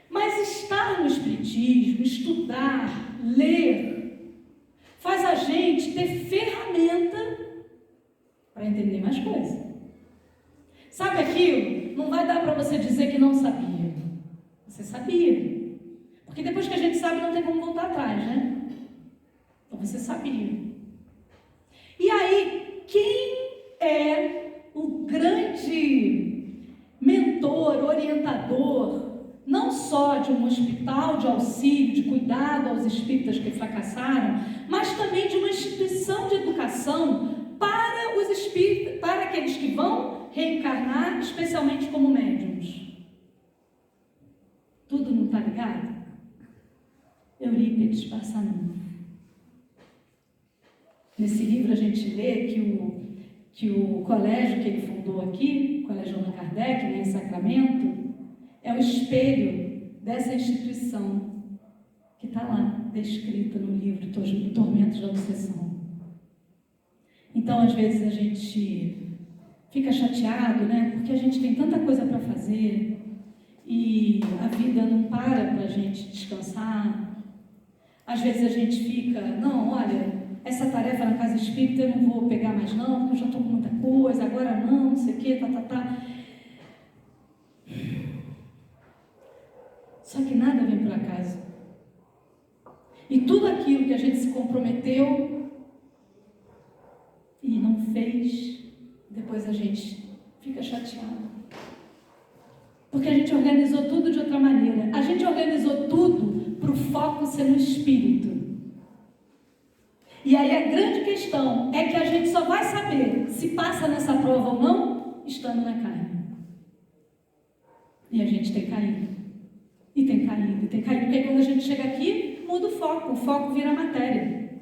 Mas estar no espiritismo, estudar, ler, faz a gente ter ferramenta para entender mais coisas. Sabe aquilo? Não vai dar para você dizer que não sabia. Você sabia. Porque depois que a gente sabe, não tem como voltar atrás, né? Então você sabia. E aí, quem é o grande mentor, orientador, não só de um hospital de auxílio, de cuidado aos espíritas que fracassaram, mas também de uma instituição de educação para os espíritas, para aqueles que vão reencarnar, especialmente como médiuns? Tudo não está ligado? Eurípides Barçanufo. Nesse livro a gente lê que o colégio que ele fundou aqui, o Colégio Allan Kardec, né, em Sacramento, é o espelho dessa instituição que está lá, descrita no livro Tormentos da Obsessão. Então, às vezes, a gente fica chateado, né? Porque a gente tem tanta coisa para fazer e a vida não para a gente descansar. Às vezes a gente fica, não, olha, essa tarefa na casa espírita eu não vou pegar mais não, porque eu já estou com muita coisa, agora não sei o quê, tá. Só que nada vem por acaso. E tudo aquilo que a gente se comprometeu e não fez, depois a gente fica chateado. Porque a gente organizou tudo de outra maneira. A gente organizou tudo para o foco ser no espírito. E aí a grande questão é que a gente só vai saber se passa nessa prova ou não, estando na carne. E a gente tem caído. E tem caído, porque quando a gente chega aqui, muda o foco vira matéria.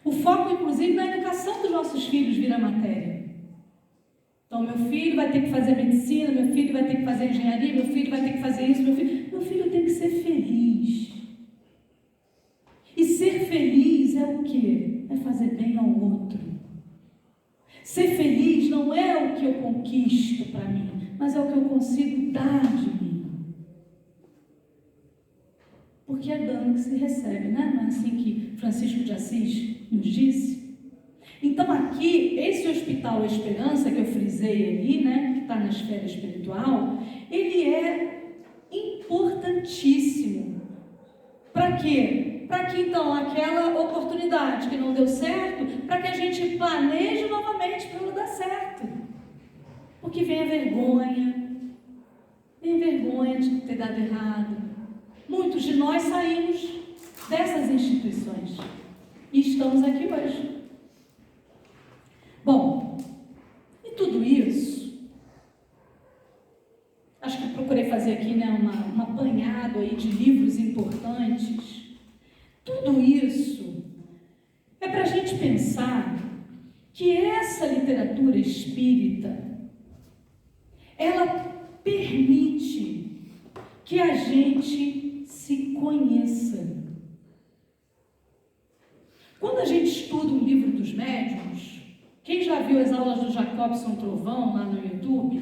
O foco, inclusive, na educação dos nossos filhos vira matéria. Então, meu filho vai ter que fazer medicina, meu filho vai ter que fazer engenharia, meu filho vai ter que fazer isso, meu filho tem que ser feliz. E ser feliz é o quê? É fazer bem ao outro. Ser feliz não é o que eu conquisto para mim, mas é o que eu consigo dar de mim. Porque é dando que se recebe, né? Não é assim que Francisco de Assis nos disse? Então aqui, esse Hospital Esperança que eu frisei ali, né? Que está na esfera espiritual, ele é importantíssimo. Para quê? Para que então aquela oportunidade que não deu certo, para que a gente planeje novamente para ela dar certo. Porque vem a vergonha de ter dado errado. Muitos de nós saímos dessas instituições e estamos aqui hoje. Bom, e tudo isso, acho que eu procurei fazer aqui, né, um apanhado aí de livros importantes. Tudo isso é para a gente pensar que essa literatura espírita, ela permite que a gente se conheça. Quando a gente estuda um livro dos médiuns, quem já viu as aulas do Jacobson Trovão lá no YouTube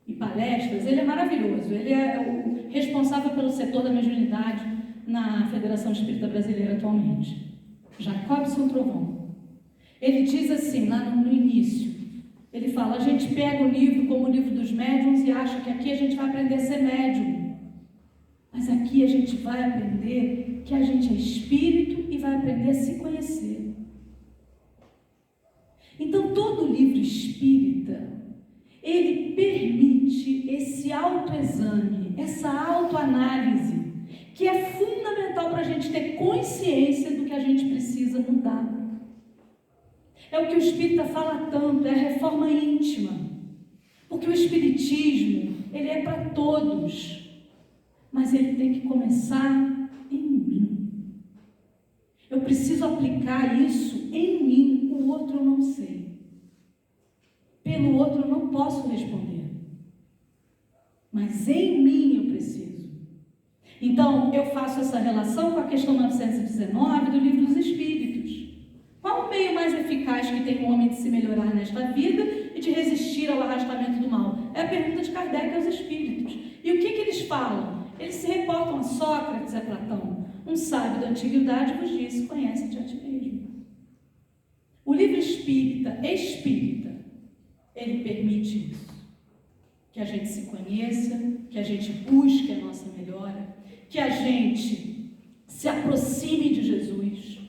e palestras, ele é maravilhoso. Ele é o responsável pelo setor da mediunidade na Federação Espírita Brasileira atualmente. Jacobson Trovão. Ele diz assim, lá no início, ele fala, a gente pega o livro como o livro dos médiuns e acha que aqui a gente vai aprender a ser médium. Mas aqui a gente vai aprender que a gente é espírito e vai aprender a se conhecer. Então, todo livro espírita, ele permite esse autoexame, essa autoanálise, que é fundamental para a gente ter consciência do que a gente precisa mudar. É o que o espírita fala tanto, é a reforma íntima. Porque o espiritismo, ele é para todos, mas ele tem que começar em mim. Eu preciso aplicar isso em mim, o outro eu não sei. Pelo outro eu não posso responder. Mas em mim eu preciso. Então, eu faço essa relação com a questão 919 do Livro dos Espíritos. Qual o meio mais eficaz que tem o homem de se melhorar nesta vida e de resistir ao arrastamento do mal? É a pergunta de Kardec aos espíritos. E o que eles falam? Eles se reportam a Sócrates, a Platão. Um sábio da antiguidade vos disse, conhece-te a ti mesmo. O livro espírita, ele permite isso. Que a gente se conheça, que a gente busque a nossa melhora, que a gente se aproxime de Jesus,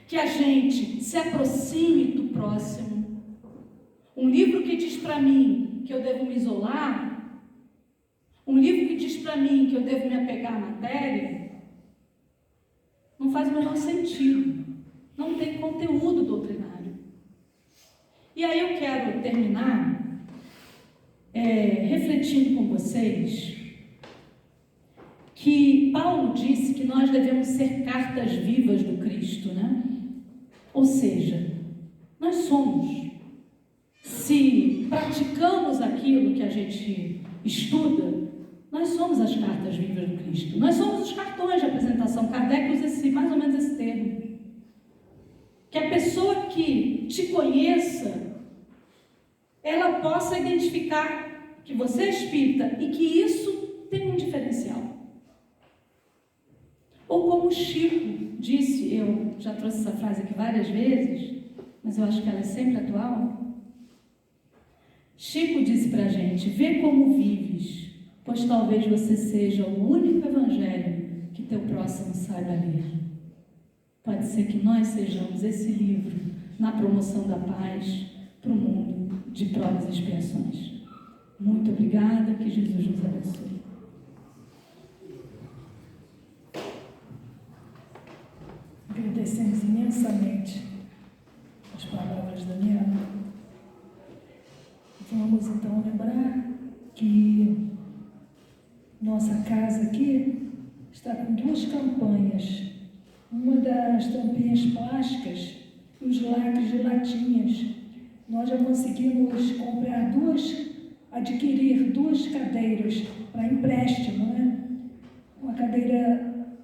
que a gente se aproxime do próximo. Um livro que diz para mim que eu devo me isolar, um livro que diz para mim que eu devo me apegar à matéria, não faz o menor sentido, não tem conteúdo doutrinário. E aí eu quero terminar refletindo com vocês que Paulo disse que nós devemos ser cartas vivas do Cristo, né? Ou seja, nós somos, se praticamos aquilo que a gente estuda, nós somos as cartas vivas do Cristo. Nós somos os cartões de apresentação. Kardec usa mais ou menos esse termo. Que a pessoa que te conheça, ela possa identificar que você é espírita e que isso tem um diferencial. Ou como Chico disse, eu já trouxe essa frase aqui várias vezes, mas eu acho que ela é sempre atual. Chico disse pra gente: vê como vives, pois talvez você seja o único evangelho que teu próximo saiba ler. Pode ser que nós sejamos esse livro na promoção da paz para o mundo de provas e expiações. Muito obrigada, que Jesus nos abençoe. Agradecemos imensamente as palavras da Daniela. Vamos então lembrar que nossa casa aqui está com 2 campanhas. Uma das tampinhas plásticas e os lacres de latinhas. Nós já conseguimos adquirir 2 cadeiras para empréstimo, né? Uma cadeira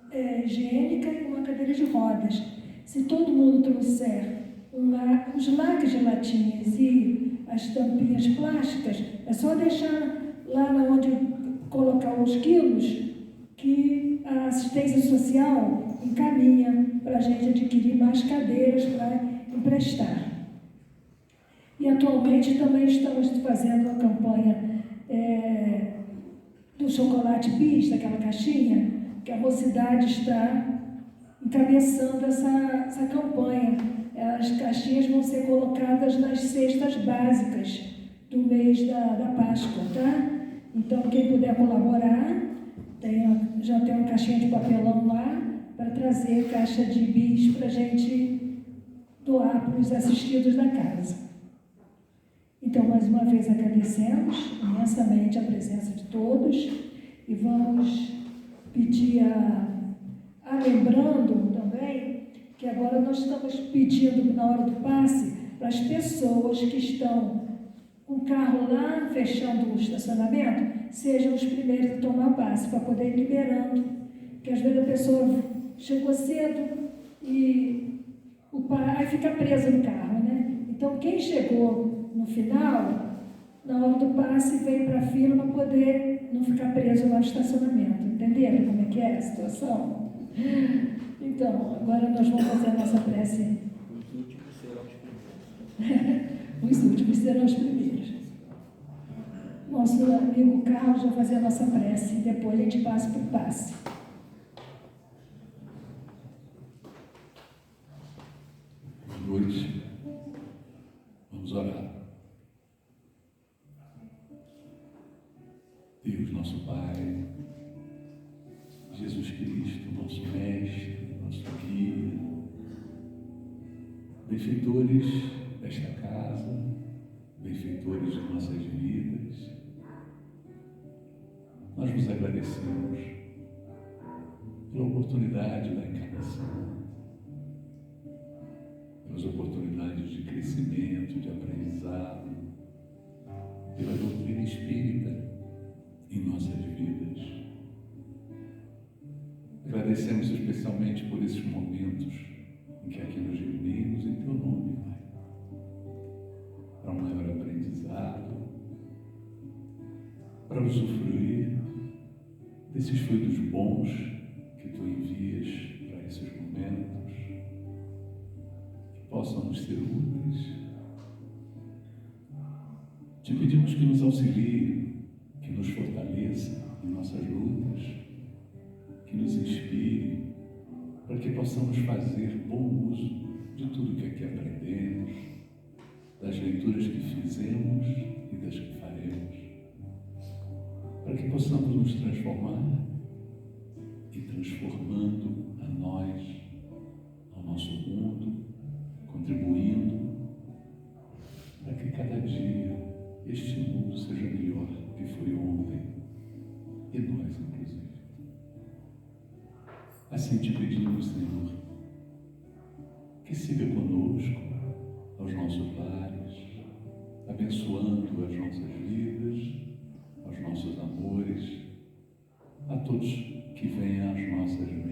higiênica e uma cadeira de rodas. Se todo mundo trouxer os lacres de latinhas e as tampinhas plásticas, é só deixar lá onde colocar os quilos, que a assistência social encaminha para a gente adquirir mais cadeiras para emprestar. E atualmente também estamos fazendo a campanha do chocolate bis, daquela caixinha, que a mocidade está encabeçando essa campanha. As caixinhas vão ser colocadas nas cestas básicas do mês da Páscoa, tá? Então, quem puder colaborar, já tem uma caixinha de papelão lá para trazer caixa de bis para a gente doar para os assistidos da casa. Então, mais uma vez, agradecemos imensamente a presença de todos e vamos pedir lembrando também que agora nós estamos pedindo, na hora do passe, para as pessoas que estão com o carro lá fechando o estacionamento, sejam os primeiros a tomar passe, para poder ir liberando, porque às vezes a pessoa chegou cedo e aí fica presa no carro, né? Então, quem chegou no final, na hora do passe, vem para a fila para poder não ficar preso lá no estacionamento. Entenderam como é que é a situação? Então, agora nós vamos fazer a nossa prece. Os últimos serão os primeiros. Nosso amigo Carlos vai fazer a nossa prece e depois a gente passa para o passe. Boa noite. Vamos orar. Deus, nosso Pai, Jesus Cristo, nosso Mestre, nosso Guia, benfeitores desta casa, benfeitores de nossas vidas, nós vos agradecemos pela oportunidade da encarnação, pelas oportunidades de crescimento, de aprendizado, pela doutrina espírita em nossas vidas. Agradecemos especialmente por esses momentos em que aqui nos reunimos em Teu nome, Pai, para um maior aprendizado, para usufruir desses frutos bons que Tu envias para esses momentos, que possam nos ser úteis. Te pedimos que nos auxilie, que nos fortaleça em nossas lutas, para que possamos fazer bom uso de tudo que aqui aprendemos, das leituras que fizemos e das que faremos, para que possamos nos transformar e transformando a nós, ao nosso mundo, contribuindo para que cada dia este mundo seja melhor do que foi ontem, e nós, inclusive. Assim te pedimos, Senhor, que siga conosco aos nossos lares, abençoando as nossas vidas, aos nossos amores, a todos que vêm às nossas mentes.